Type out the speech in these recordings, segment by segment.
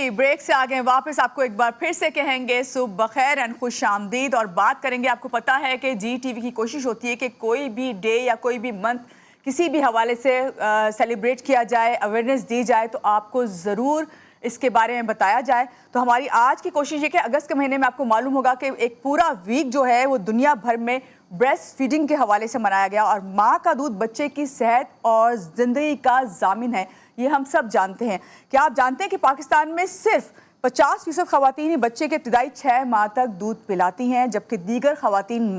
जी, break से आ गए वापस। आपको एक बार फिर से कहेंगे सुबह बखैर एंड खुश आमदीद। और बात करेंगे, आपको पता है कि जी टीवी की कोशिश होती है कि कोई भी डे या कोई भी मंथ किसी भी हवाले से सेलिब्रेट किया जाए, अवेयरनेस दी जाए, तो आपको ज़रूर इसके बारे में बताया जाए। तो हमारी आज की कोशिश है कि अगस्त के महीने में आपको मालूम होगा कि एक पूरा वीक जो है वो दुनिया भर में ब्रेस्ट फीडिंग के हवाले से मनाया गया। और माँ का दूध बच्चे की सेहत और ज़िंदगी का जामिन है, ये हम सब जानते हैं। क्या आप जानते हैं कि पाकिस्तान में सिर्फ 50% खवातीन ही बच्चे के इब्तदाई 6 माह तक दूध पिलाती हैं, जबकि दीगर खवातीन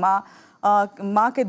माँ के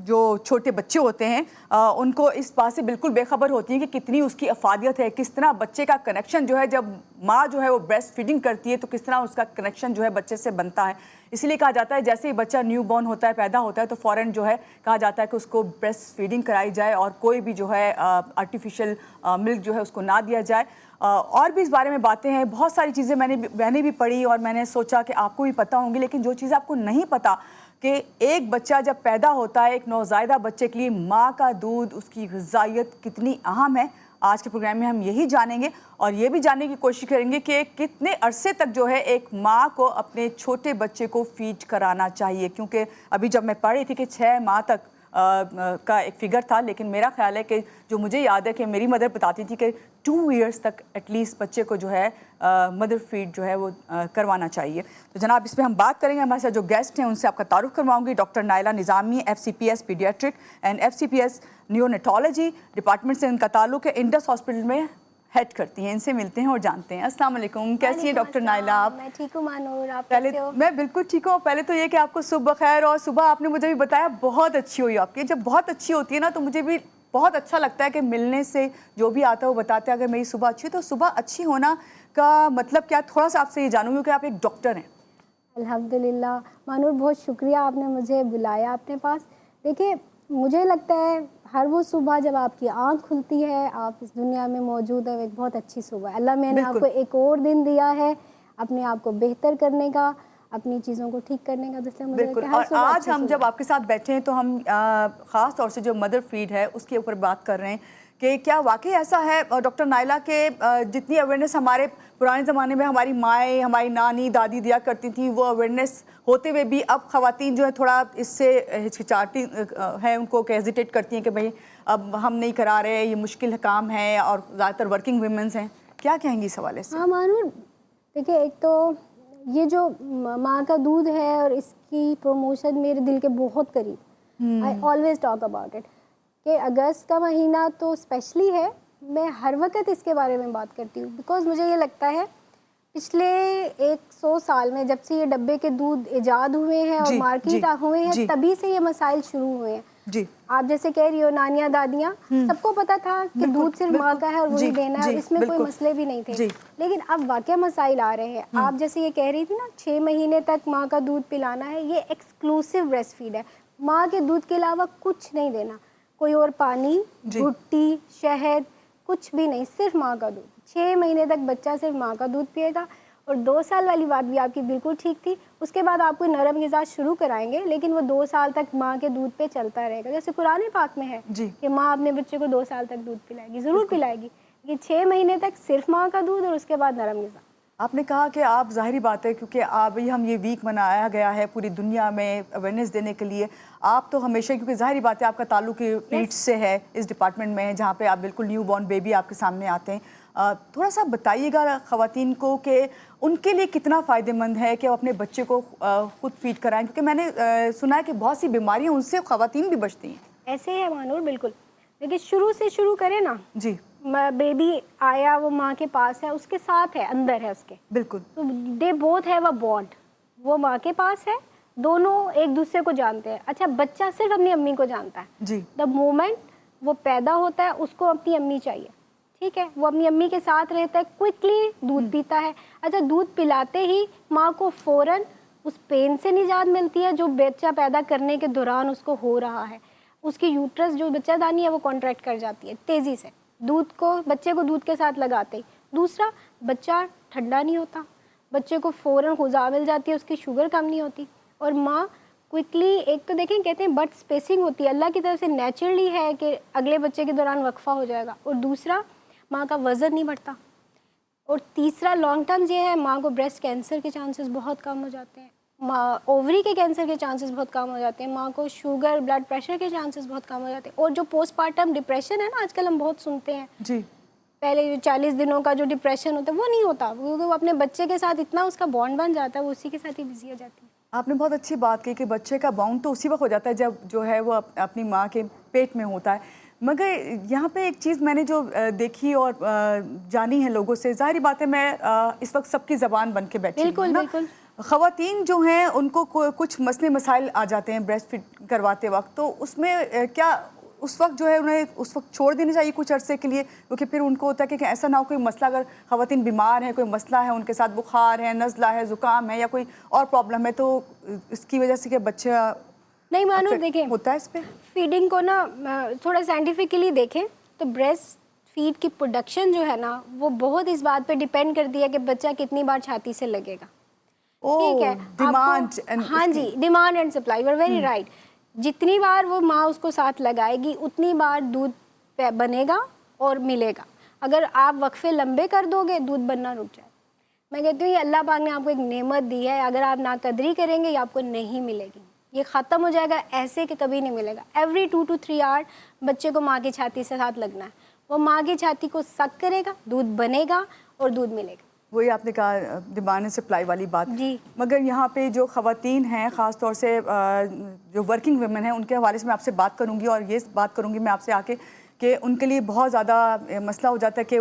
जो छोटे बच्चे होते हैं उनको इस बात से बिल्कुल बेखबर होती हैं कि कितनी उसकी अफादियत है, किस तरह बच्चे का कनेक्शन जो है, जब माँ जो है वो ब्रेस्ट फीडिंग करती है तो किस तरह उसका कनेक्शन जो है बच्चे से बनता है। इसीलिए कहा जाता है जैसे ही बच्चा न्यू बॉर्न होता है, पैदा होता है, तो फ़ौरन जो है कहा जाता है कि उसको ब्रेस्ट फीडिंग कराई जाए और कोई भी जो है आर्टिफिशियल मिल्क जो है उसको ना दिया जाए। और भी इस बारे में बातें हैं, बहुत सारी चीज़ें मैंने भी पढ़ी और मैंने सोचा कि आपको भी पता होंगी। लेकिन जो चीज़ आपको नहीं पता कि एक बच्चा जब पैदा होता है, एक नौज़ायदा बच्चे के लिए माँ का दूध, उसकी ग़िज़ाइयत कितनी अहम है, आज के प्रोग्राम में हम यही जानेंगे। और ये भी जानने की कोशिश करेंगे कि कितने अरसे तक जो है एक माँ को अपने छोटे बच्चे को फीड कराना चाहिए। क्योंकि अभी जब मैं पढ़ रही थी कि 6 माह तक का एक फिगर था, लेकिन मेरा ख्याल है कि जो मुझे याद है कि मेरी मदर बताती थी कि 2 इयर्स तक एटलीस्ट बच्चे को जो है मदर फीड जो है वो करवाना चाहिए। तो जनाब, इस पर हम बात करेंगे। हमारे साथ जो गेस्ट हैं उनसे आपका तारुफ करवाऊंगी। Doctor Naila Nizami, FCPS paediatric and FCPS neonatology department से इनका ताल्लुक है, इंडस हॉस्पिटल में हेड करती हैं। इनसे मिलते हैं और जानते हैं। अस्सलाम वालेकुम, कैसी हैं डॉक्टर नाइला आप? मैं ठीक हूँ मानूर, आप पहले कैसे हो? मैं बिल्कुल ठीक हूँ। पहले तो ये कि आपको सुबह खैर, और सुबह आपने मुझे भी बताया बहुत अच्छी हुई आपकी। जब बहुत अच्छी होती है ना तो मुझे भी बहुत अच्छा लगता है कि मिलने से जो भी आता है वो बताते हैं अगर मेरी सुबह अच्छी है। तो सुबह अच्छी होना का मतलब क्या, थोड़ा सा आपसे ये जानूंगी कि आप एक डॉक्टर हैं। अल्हम्दुलिल्लाह मानूर, बहुत शुक्रिया आपने मुझे बुलाया अपने पास। देखिए, मुझे लगता है हर वो सुबह जब आपकी आँख खुलती है, आप इस दुनिया में मौजूद है, एक बहुत अच्छी सुबह है। अल्लाह मैंने आपको एक और दिन दिया है अपने आप को बेहतर करने का, अपनी चीज़ों को ठीक करने का। इसलिए मुझे लगता है हर सुबह आज हम जब आपके साथ बैठे हैं तो हम ख़ास तौर से जो मदर फीड है उसके ऊपर बात कर रहे हैं कि क्या वाकई ऐसा है डॉक्टर नाइला के जितनी अवेयरनेस हमारे पुराने ज़माने में हमारी माएँ, हमारी नानी दादी दिया करती थी, वो अवेयरनेस होते हुए भी अब ख़वातीन जो है थोड़ा इससे हिचकिचाती हैं, उनको हेजिटेट करती हैं कि भाई अब हम नहीं करा रहे, ये मुश्किल काम है, और ज़्यादातर वर्किंग वुमेंस हैं। क्या कहेंगी इस हवाले से? हाँ मानूर, देखिए, एक तो ये जो माँ का दूध है और इसकी प्रमोशन मेरे दिल के बहुत करीब। I always talk about it कि अगस्त का महीना तो स्पेशली है। मैं हर वक्त इसके बारे में बात करती हूँ बिकॉज मुझे ये लगता है पिछले 100 साल में जब से ये डब्बे के दूध इजाद हुए हैं और मार्केट हुए हैं, तभी से ये मसाइल शुरू हुए हैं। जी, आप जैसे कह रही हो, नानियाँ दादियाँ सबको पता था कि दूध सिर्फ माँ का है और वही देना है, इसमें कोई मसले भी नहीं थे। लेकिन अब वाकई मसाइल आ रहे हैं। आप जैसे ये कह रही थी ना, 6 महीने तक माँ का दूध पिलाना है, ये एक्सक्लूसिव ब्रेस्ट फीड है। माँ के दूध के अलावा कुछ नहीं देना, कोई और पानी, भुट्टी, शहद, कुछ भी नहीं, सिर्फ माँ का दूध। 6 महीने तक बच्चा सिर्फ माँ का दूध पिएगा। और 2 साल वाली बात भी आपकी बिल्कुल ठीक थी, उसके बाद आप कोई नरम ग़िज़ा शुरू कराएंगे, लेकिन वो 2 साल तक माँ के दूध पे चलता रहेगा। जैसे कुरान पाक में है कि माँ अपने बच्चे को 2 साल तक दूध पिलाएगी, ज़रूर पिलाएगी। ये 6 महीने तक सिर्फ माँ का दूध और उसके बाद नरम ग़िज़ा। आपने कहा कि आप, ज़ाहिरी बात है क्योंकि अभी हम ये वीक मनाया गया है पूरी दुनिया में अवेयरनेस देने के लिए, आप तो हमेशा, क्योंकि ज़ाहिरी बात है आपका ताल्लुक पीठ से है, इस डिपार्टमेंट में है जहाँ पे आप बिल्कुल न्यू बॉर्न बेबी आपके सामने आते हैं। थोड़ा सा बताइएगा ख़वातीन को कि उनके लिए कितना फ़ायदेमंद है कि वो अपने बच्चे को खुद फीड कराएं, क्योंकि मैंने सुना है कि बहुत सी बीमारियाँ उनसे ख़वातीन भी बचती हैं। ऐसे है मानूर, बिल्कुल। लेकिन शुरू से शुरू करें ना जी, बेबी आया, वो माँ के पास है, उसके साथ है, अंदर है उसके, बिल्कुल। तो दे बोथ है वो बॉन्ड, वो माँ के पास है, दोनों एक दूसरे को जानते हैं। अच्छा, बच्चा सिर्फ अपनी अम्मी को जानता है जी। द मोमेंट वो पैदा होता है उसको अपनी अम्मी चाहिए, ठीक है, वो अपनी अम्मी के साथ रहता है, क्विकली दूध पीता है। अच्छा, दूध पिलाते ही माँ को फ़ौरन उस पेन से निजात मिलती है जो बच्चा पैदा करने के दौरान उसको हो रहा है। उसकी यूट्रस जो बच्चादानी है वो कॉन्ट्रैक्ट कर जाती है तेज़ी से दूध को, बच्चे को दूध के साथ लगाते ही। दूसरा, बच्चा ठंडा नहीं होता, बच्चे को फ़ौरन ग़िज़ा मिल जाती है, उसकी शुगर कम नहीं होती। और माँ क्विकली, एक तो देखें कहते हैं बट स्पेसिंग होती है, अल्लाह की तरफ से नेचुरली है कि अगले बच्चे के दौरान वक्फा हो जाएगा। और दूसरा, माँ का वज़न नहीं बढ़ता। और तीसरा लॉन्ग टर्म ये है, माँ को ब्रेस्ट कैंसर के चांसेस बहुत कम हो जाते हैं, माँ ओवरी के कैंसर के चांसेस बहुत कम हो जाते हैं, माँ को शुगर ब्लड प्रेशर के चांसेस बहुत कम हो जाते हैं। और जो पोस्टपार्टम डिप्रेशन है ना, आजकल हम बहुत सुनते हैं, जी, पहले जो 40 दिनों का जो डिप्रेशन होता है वो नहीं होता, क्योंकि वो अपने बच्चे के साथ इतना उसका बॉन्ड बन जाता है, वो उसी के साथ ही बिजी हो जाती है। आपने बहुत अच्छी बात की कि बच्चे का बाउंड तो उसी वक्त हो जाता है जब जो है वो अपनी माँ के पेट में होता है। मगर यहाँ पे एक चीज़ मैंने जो देखी और जानी है लोगों से, जाहिर बात है मैं इस वक्त सबकी ज़बान बन के बैठी हूँ, बिल्कुल है ना? बिल्कुल। ख़वातीन जो हैं उनको कुछ मसले मसाइल आ जाते हैं ब्रेस्ट फीड करवाते वक्त, तो उसमें क्या उस वक्त जो है उन्हें उस वक्त छोड़ देनी चाहिए कुछ अरसे के लिए, क्योंकि फिर उनको होता है कि ऐसा ना हो कोई मसला, अगर ख़वातीन बीमार हैं, कोई मसला है उनके साथ, बुखार है, नज़ला है, ज़ुकाम है या कोई और प्रॉब्लम है, तो इसकी वजह से कि बच्चा नहीं मानो, देखें होता है इस पर फीडिंग को ना थोड़ा साइंटिफिकली देखें तो ब्रेस्ट फीड की प्रोडक्शन जो है ना वो बहुत इस बात पे डिपेंड करती है कि बच्चा कितनी बार छाती से लगेगा। ठीक है, डिमांड, हाँ जी, demand and supply, you are very right. जितनी बार वो माँ उसको साथ लगाएगी उतनी बार दूध बनेगा और मिलेगा। अगर आप वक्फे लंबे कर दोगे दूध बनना रुक जाए। मैं कहती हूँ ये अल्लाह पाक ने आपको एक नेमत दी है, अगर आप नाकदरी करेंगे ये आपको नहीं मिलेगी, ये ख़त्म हो जाएगा ऐसे कि कभी नहीं मिलेगा। एवरी 2 to 3 आवर बच्चे को माँ की छाती से साथ लगना है, वो माँ की छाती को सक करेगा, दूध बनेगा और दूध मिलेगा। वही आपने कहा डिमांड एंड सप्लाई वाली बात जी। मगर यहाँ पे जो ख़वातीन हैं, ख़ास तौर से जो वर्किंग वुमेन हैं, उनके हवाले से मैं आपसे बात करूँगी और ये बात करूँगी मैं आपसे आके कि उनके लिए बहुत ज़्यादा मसला हो जाता है कि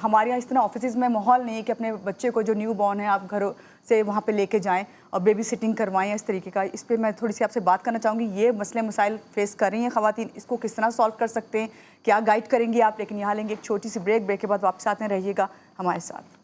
हमारे यहाँ इस तरह ऑफिस में माहौल नहीं है कि अपने बच्चे को जो न्यू बॉर्न है आप घरों से वहाँ पे लेके जाएं और बेबी सिटिंग करवाएं इस तरीके का। इस पर मैं थोड़ी सी आपसे बात करना चाहूँगी। ये मसले मसाइल फेस कर रही हैं ख़वातीन, इसको किस तरह सॉल्व कर सकते हैं, क्या गाइड करेंगी आप? लेकिन यहाँ लेंगे एक छोटी सी ब्रेक के बाद वापस आते हैं, रहिएगा हमारे साथ।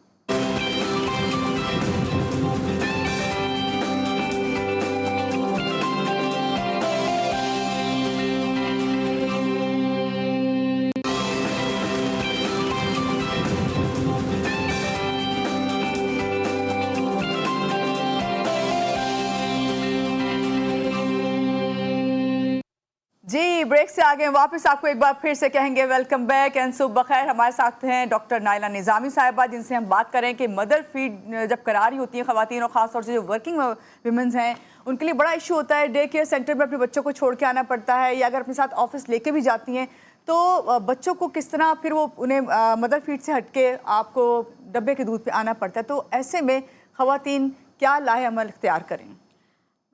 जी, ब्रेक से आ गए वापस, आपको एक बार फिर से कहेंगे वेलकम बैक एंड सुबह खैर। हमारे साथ हैं डॉक्टर नाइला निज़ामी साहिबा, जिनसे हम बात करें कि मदर फीड जब करा रही होती हैं ख़वातीन और ख़ासतौर से जो वर्किंग वुमेन्स हैं उनके लिए बड़ा इशू होता है। डे केयर सेंटर में अपने बच्चों को छोड़ के आना पड़ता है, या अगर अपने साथ ऑफिस लेके भी जाती हैं तो बच्चों को किस तरह फिर वो उन्हें मदर फीड से हट के आपको डब्बे के दूध पर आना पड़ता है। तो ऐसे में ख़वातीन क्या लाहे अमल इख्तियार करें?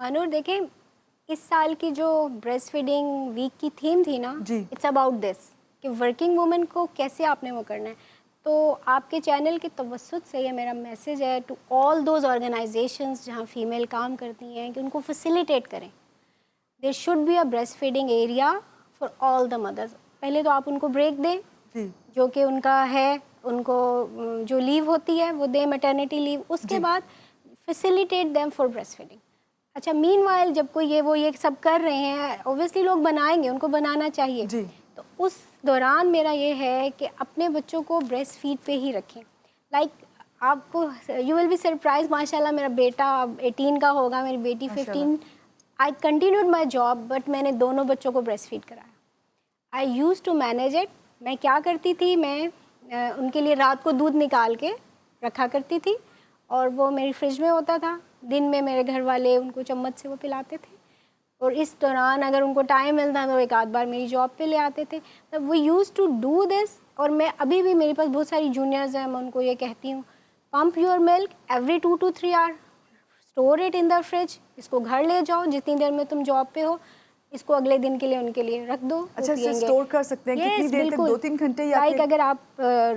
मानूर देखें, इस साल की जो ब्रेस्ट फीडिंग वीक की थीम थी ना, इट्स अबाउट दिस कि वर्किंग वुमेन को कैसे आपने वो करना है। तो आपके चैनल के तवस्सुत से ये मेरा मैसेज है टू ऑल दोज ऑर्गेनाइजेशंस जहाँ फीमेल काम करती हैं कि उनको फैसिलिटेट करें। There should be a breast feeding area for all the mothers. पहले तो आप उनको ब्रेक दें जो कि उनका है, उनको जो लीव होती है वो दें, मैटरनिटी लीव। उसके बाद facilitate them for breast feeding. अच्छा, मीनवाइल जब कोई ये सब कर रहे हैं, ऑब्वियसली लोग बनाएंगे, उनको बनाना चाहिए जी। तो उस दौरान मेरा ये है कि अपने बच्चों को ब्रेस्ट फीड पे ही रखें। लाइक आपको यू विल बी सरप्राइज, माशाल्लाह मेरा बेटा अब 18 का होगा, मेरी बेटी 15। I continued my job but मैंने दोनों बच्चों को ब्रेस्ट फीड कराया। आई यूज़ टू मैनेज इट। मैं क्या करती थी, मैं उनके लिए रात को दूध निकाल के रखा करती थी और वो मेरी फ्रिज में होता था। दिन में मेरे घर वाले उनको चम्मच से वो पिलाते थे और इस दौरान अगर उनको टाइम मिलता तो एक आध बार मेरी जॉब पे ले आते थे। तब वो यूज़ टू डू दिस। और मैं अभी भी, मेरे पास बहुत सारी जूनियर्स हैं, मैं उनको ये कहती हूँ pump your milk every 2 to 3 hour, store it in the fridge. इसको घर ले जाओ जितनी देर में तुम जॉब पे हो, इसको अगले दिन के लिए उनके लिए रख दो। अच्छा, स्टोर कर सकते हैं कितनी देर तक? 2-3 घंटे या लाइक अगर आप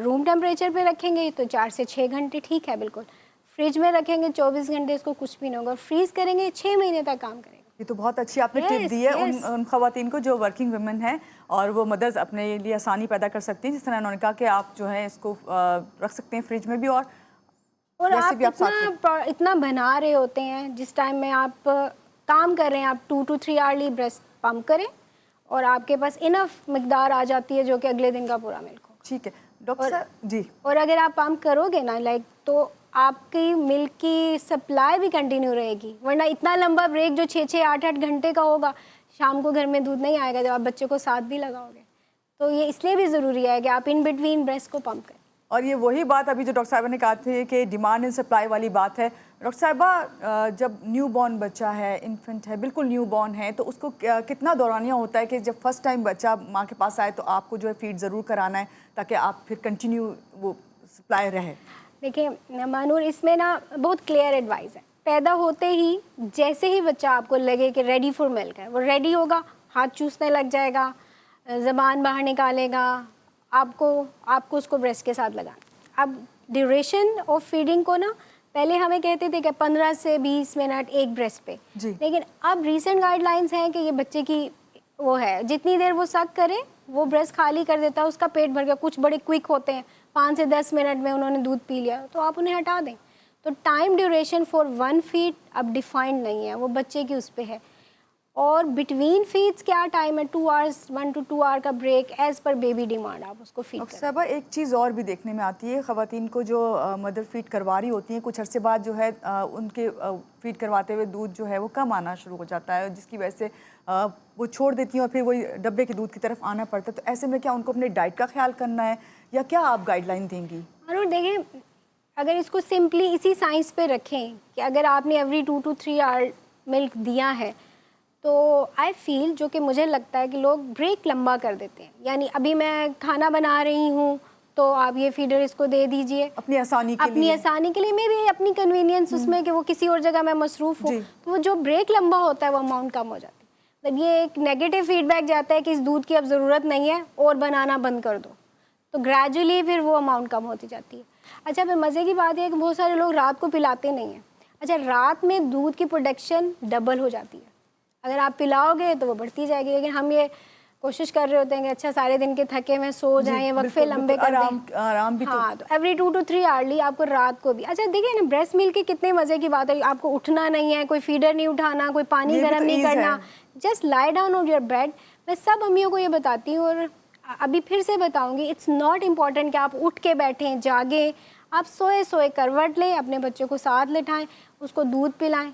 रूम टेम्परेचर पे रखेंगे तो 4 से 6 घंटे ठीक है बिल्कुल। फ्रिज में रखेंगे 24 घंटे, इसको कुछ भी नहीं होगा। फ्रीज करेंगे 6 महीने तक काम करेगा। ये तो बहुत अच्छी आपने टिप दी है उन ख़वातीन को जो वर्किंग वुमेन हैं और वो मदर्स अपने लिए आसानी पैदा कर सकती हैं। जिस तरह उन्होंने कहा कि आप जो है इसको रख सकते हैं फ्रिज में भी, और आप इतना बना रहे होते हैं जिस टाइम में आप काम कर रहे हैं, आप 2 to 3 आवर्ली ब्रेस्ट पम्प करें और आपके पास इनफ मिकदार आ जाती है जो कि अगले दिन का पूरा मिल्क हो। ठीक है डॉक्टर जी। और अगर आप पम्प करोगे ना लाइक, तो आपकी मिल्क की सप्लाई भी कंटिन्यू रहेगी। वरना इतना लंबा ब्रेक जो 6-6, 8-8 घंटे का होगा, शाम को घर में दूध नहीं आएगा जब आप बच्चे को साथ भी लगाओगे। तो ये इसलिए भी ज़रूरी है कि आप इन बिटवीन ब्रेस्ट को पम्प करें। और ये वही बात अभी जो डॉक्टर साहिबा ने कहा थी कि डिमांड एंड सप्लाई वाली बात है। डॉक्टर साहिबा, जब न्यू बॉर्न बच्चा है, इन्फेंट है, बिल्कुल न्यू बॉर्न है, तो उसको कितना दौरानिया होता है कि जब फर्स्ट टाइम बच्चा माँ के पास आए तो आपको जो है फीड ज़रूर कराना है ताकि आप फिर कंटिन्यू वो सप्लाई रहे? देखिए मानूर, इसमें ना बहुत क्लियर एडवाइस है। पैदा होते ही जैसे ही बच्चा आपको लगे कि रेडी फॉर मिल्क है, वो रेडी होगा, हाथ चूसने लग जाएगा, ज़बान बाहर निकालेगा, आपको उसको ब्रेस्ट के साथ लगाना। अब ड्यूरेशन ऑफ फीडिंग को ना पहले हमें कहते थे कि 15 से 20 मिनट एक ब्रेस्ट पे, लेकिन अब रीसेंट गाइडलाइंस हैं कि ये बच्चे की वो है, जितनी देर वो सक करे वो ब्रेस्ट खाली कर देता है, उसका पेट भर गया। कुछ बड़े क्विक होते हैं, 5 से 10 मिनट में उन्होंने दूध पी लिया, तो आप उन्हें हटा दें। तो टाइम ड्यूरेशन फॉर 1 फीड अब डिफाइंड नहीं है, वो बच्चे की उस पर है। और बिटवीन फीड्स क्या टाइम है, 2 आवर्स, 1 to 2 आवर का break as per baby demand आप उसको फीड करें। साहबा, एक चीज़ और भी देखने में आती है, ख़वातीन को जो मदर फीड करवा रही होती हैं, कुछ अरसे बाद जो है उनके फीड करवाते हुए दूध जो है वो कम आना शुरू हो जाता है, जिसकी वजह से वो छोड़ देती हैं और फिर वही डब्बे के दूध की तरफ आना पड़ता है। तो ऐसे में क्या उनको अपने डाइट का ख्याल करना है या क्या आप गाइडलाइन देंगी? और देखें, अगर इसको सिंपली इसी साइंस पे रखें कि अगर आपने एवरी 2 to 3 आवर मिल्क दिया है, तो आई फील, जो कि मुझे लगता है कि लोग ब्रेक लंबा कर देते हैं। यानी अभी मैं खाना बना रही हूँ तो आप ये फीडर इसको दे दीजिए अपनी आसानी के लिए, मैं भी अपनी कन्वीनियंस उसमें कि वो किसी और जगह मैं मसरूफ़ हूँ, तो वो जो ब्रेक लंबा होता है वो अमाउंट कम हो जाती है। मतलब ये एक नेगेटिव फीडबैक जाता है कि इस दूध की अब ज़रूरत नहीं है और बनाना बंद कर दो, तो ग्रेजुअली फिर वो अमाउंट कम होती जाती है। अच्छा, फिर मज़े की बात है कि बहुत सारे लोग रात को पिलाते नहीं हैं। अच्छा, रात में दूध की प्रोडक्शन डबल हो जाती है, अगर आप पिलाओगे तो वो बढ़ती जाएगी। लेकिन हम ये कोशिश कर रहे होते हैं कि अच्छा सारे दिन के थके में सो जाएं, वक्फे लंबे कर दें, आराम भी। हाँ, तो एवरी 2 to 3 आवर्ली आपको रात को भी। अच्छा देखिए ना, ब्रेस्ट मिल्क की कितने मज़े की बात है, आपको उठना नहीं है, कोई फीडर नहीं उठाना, कोई पानी गर्म नहीं करना, just lie down on your bed. मैं सब अम्मियों को ये बताती हूँ और अभी फिर से बताऊँगी, इट्स नॉट इम्पॉर्टेंट कि आप उठ के बैठें, जागें, आप सोए सोए करवट लें, अपने बच्चे को साथ लेटाएं, उसको दूध पिलाएं,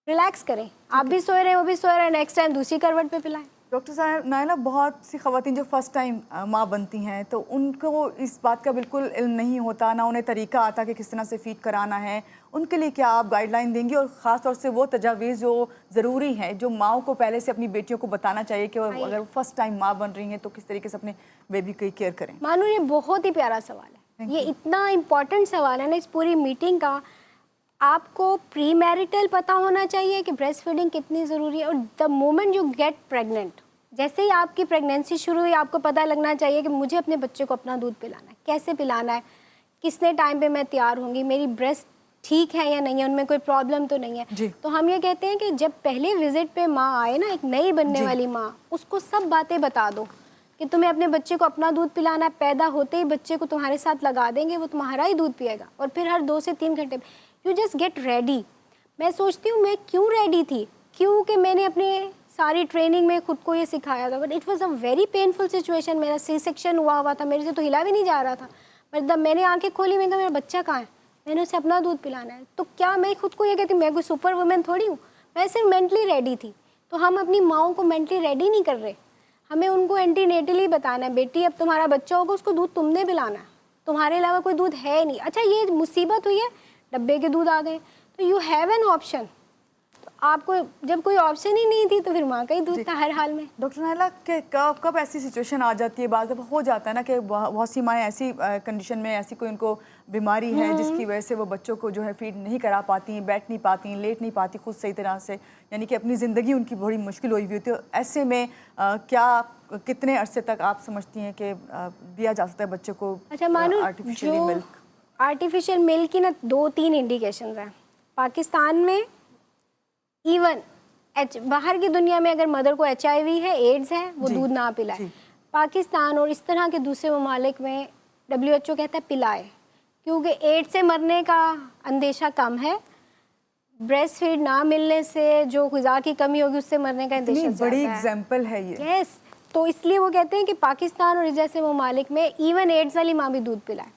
रिलैक्स करें, आप भी सोए रहे, वो भी सोए रहे, नेक्स्ट टाइम दूसरी करवट पे पिलाएं। डॉक्टर साहब, नायला, बहुत सी ख़वातीन जो फर्स्ट टाइम माँ बनती हैं तो उनको इस बात का बिल्कुल इल्म नहीं होता, ना उन्हें तरीका आता कि किस तरह से फीड कराना है। उनके लिए क्या आप गाइडलाइन देंगी, और ख़ास तौर से वो तजावीज़ जो ज़रूरी हैं, जो माओ को पहले से अपनी बेटियों को बताना चाहिए कि अगर वो फर्स्ट टाइम माँ बन रही हैं तो किस तरीके से अपने बेबी की केयर करें? मानो ये बहुत ही प्यारा सवाल है, ये इतना इम्पॉर्टेंट सवाल है ना इस पूरी मीटिंग का। आपको प्री मैरिटल पता होना चाहिए कि ब्रेस्ट फीडिंग कितनी ज़रूरी है, और the moment you get pregnant, जैसे ही आपकी प्रेगनेंसी शुरू हुई, आपको पता लगना चाहिए कि मुझे अपने बच्चे को अपना दूध पिलाना है, कैसे पिलाना है, किसने टाइम पे मैं तैयार होंगी, मेरी ब्रेस्ट ठीक है या नहीं है, उनमें कोई प्रॉब्लम तो नहीं है। तो हम ये कहते हैं कि जब पहले विजिट पे माँ आए ना, एक नई बनने वाली माँ, उसको सब बातें बता दो कि तुम्हें अपने बच्चे को अपना दूध पिलाना है। पैदा होते ही बच्चे को तुम्हारे साथ लगा देंगे, वो तुम्हारा ही दूध पिएगा, और फिर हर 2 से 3 घंटे यू जस्ट गेट रेडी। मैं सोचती हूँ मैं क्यों रेडी थी, क्योंकि मैंने अपने सारी ट्रेनिंग में खुद को ये सिखाया था, but it was a very painful situation. मेरा सी सेक्शन हुआ था, मेरे से तो हिला भी नहीं जा रहा था, बट जब मैंने आंखें खोली, मैंने कहा मेरा बच्चा कहाँ है, मैंने उसे अपना दूध पिलाना है। तो क्या मैं खुद को ये कहती हूँ मैं कोई सुपर वुमेन थोड़ी हूँ, मैं सिर्फ मेंटली रेडी थी। तो हम अपनी माओं को मेंटली रेडी नहीं कर रहे, हमें उनको एंटीनेटली बताना है, बेटी अब तुम्हारा बच्चा होगा, उसको दूध तुमने पिलाना है, तुम्हारे अलावा कोई दूध है नहीं। अच्छा, ये मुसीबत हुई है, डब्बे के दूध आ गए, तो यू हैव एन ऑप्शन। तो आपको जब कोई ऑप्शन ही नहीं थी तो फिर माँ का ही दूध था हर हाल में। डॉक्टर नायला, के कब ऐसी सिचुएशन आ जाती है, बाज़ दफ़ा हो जाता है ना कि बहुत सी माएँ ऐसी कंडीशन में, ऐसी कोई उनको बीमारी है जिसकी वजह से वो बच्चों को जो है फीड नहीं करा पाती, बैठ नहीं पाती, लेट नहीं पाती खुद सही तरह से, यानी कि अपनी ज़िंदगी उनकी बड़ी मुश्किल हुई होती है। तो ऐसे में क्या कितने अरसे तक आप समझती हैं कि दिया जा सकता है बच्चे को? अच्छा मानो, आर्टिफिशियल मिल्क, आर्टिफिशियल मिल्क की ना 2-3 इंडिकेशंस हैं पाकिस्तान में। इवन बाहर की दुनिया में अगर मदर को HIV है, एड्स है, वो दूध ना पिलाए। पाकिस्तान और इस तरह के दूसरे ममालिक में WHO कहता है पिलाए, क्योंकि एड्स से मरने का अंदेशा कम है, ब्रेस्ट फीड ना मिलने से जो ग़िज़ा की कमी होगी उससे मरने का अंदेशा ज़्यादा है। बड़ी एग्जाम्पल है ये। यस, तो इसलिए वो कहते हैं कि पाकिस्तान और इस जैसे ममालिक में इवन एड्स वाली माँ भी दूध पिलाए।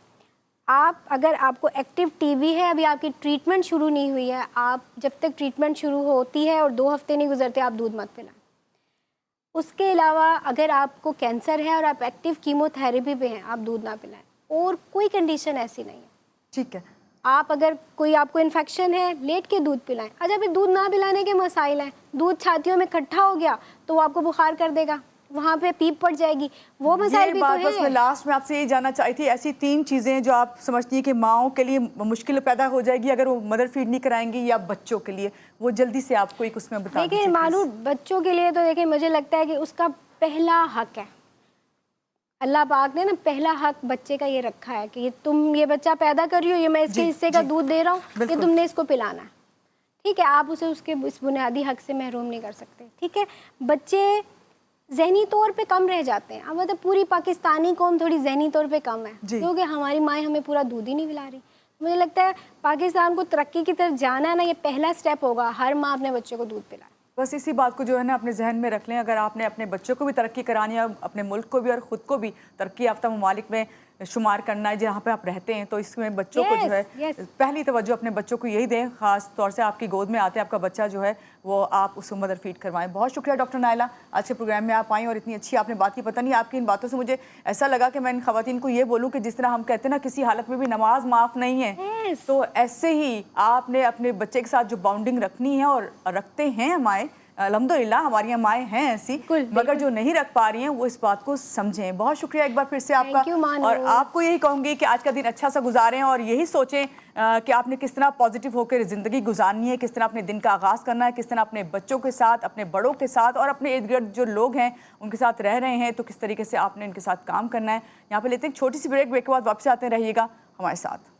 आप अगर आपको एक्टिव TB है, अभी आपकी ट्रीटमेंट शुरू नहीं हुई है, आप जब तक ट्रीटमेंट शुरू होती है और 2 हफ्ते नहीं गुजरते, आप दूध मत पिलाएं। उसके अलावा अगर आपको कैंसर है और आप एक्टिव कीमोथेरेपी पे हैं, आप दूध ना पिलाएं। और कोई कंडीशन ऐसी नहीं है। ठीक है। आप अगर कोई आपको इन्फेक्शन है, लेट के दूध पिलाएं। अच्छा, फिर दूध ना पिलाने के मसाइल हैं, दूध छातियों में इकट्ठा हो गया तो वो आपको बुखार कर देगा, वहाँ पे पीप पड़ जाएगी, वो मसाइल भी तो है। बस मैं लास्ट में आपसे ये जानना चाहती थी, ऐसी 3 चीज़ें जो आप समझती हैं कि माओं के लिए मुश्किल पैदा हो जाएगी अगर वो मदर फीड नहीं कराएंगी, या बच्चों के लिए, वो जल्दी से आपको एक उसमें बता दीजिए। देखिए मानो बच्चों के लिए तो देखिए मुझे लगता है कि उसका पहला हक है, अल्लाह पाक ने ना पहला हक बच्चे का ये रखा है कि तुम ये बच्चा पैदा कर रही हो, ये मैं इसके हिस्से का दूध दे रहा हूँ, ये तुमने इसको पिलाना है। ठीक है, आप उसे उसके इस बुनियादी हक से महरूम नहीं कर सकते। ठीक है, बच्चे ज़हनी तौर पे कम रह जाते हैं। अब मतलब पूरी पाकिस्तानी कौम थोड़ी ज़हनी तौर पे कम है क्योंकि हमारी माएँ हमें पूरा दूध ही नहीं पिला रही। मुझे लगता है पाकिस्तान को तरक्की की तरफ जाना है ना, ये पहला स्टेप होगा, हर माँ अपने बच्चों को दूध पिलाए। बस इसी बात को जो है ना अपने जहन में रख लें, अगर आपने अपने बच्चों को भी तरक्की करानी है, अपने मुल्क को भी और ख़ुद को भी तरक्की याफ्ता ममालिक में शुमार करना है जहाँ पे आप रहते हैं, तो इसमें बच्चों को जो है पहली तवज्जो अपने बच्चों को यही दें। ख़ास तौर से आपकी गोद में आते आपका बच्चा जो है वो आप उसको मदर फीड करवाएं। बहुत शुक्रिया डॉक्टर नायला, आज के प्रोग्राम में आप आई और इतनी अच्छी आपने बात की। पता नहीं आपकी इन बातों से मुझे ऐसा लगा कि मैं इन ख़वातीन को ये बोलूँ कि जिस तरह हम कहते हैं ना किसी हालत में भी नमाज माफ़ नहीं है, तो ऐसे ही आपने अपने बच्चे के साथ जो बाउंडिंग रखनी है और रखते हैं हमारे अल्हम्दुलिल्लाह हमारी माएँ हैं ऐसी, मगर जो नहीं रख पा रही हैं वो इस बात को समझें। बहुत शुक्रिया एक बार फिर से आपका, और आपको यही कहूँगी कि आज का दिन अच्छा सा गुजारें और यही सोचें कि आपने किस तरह पॉजिटिव होकर ज़िंदगी गुजारनी है, किस तरह अपने दिन का आगाज़ करना है, किस तरह अपने बच्चों के साथ, अपने बड़ों के साथ और अपने इर्द गिर्द जो लोग हैं उनके साथ रह रहे हैं, तो किस तरीके से आपने इनके साथ काम करना है। यहाँ पर लेते हैं छोटी सी ब्रेक के बाद वापस आते रहिएगा हमारे साथ।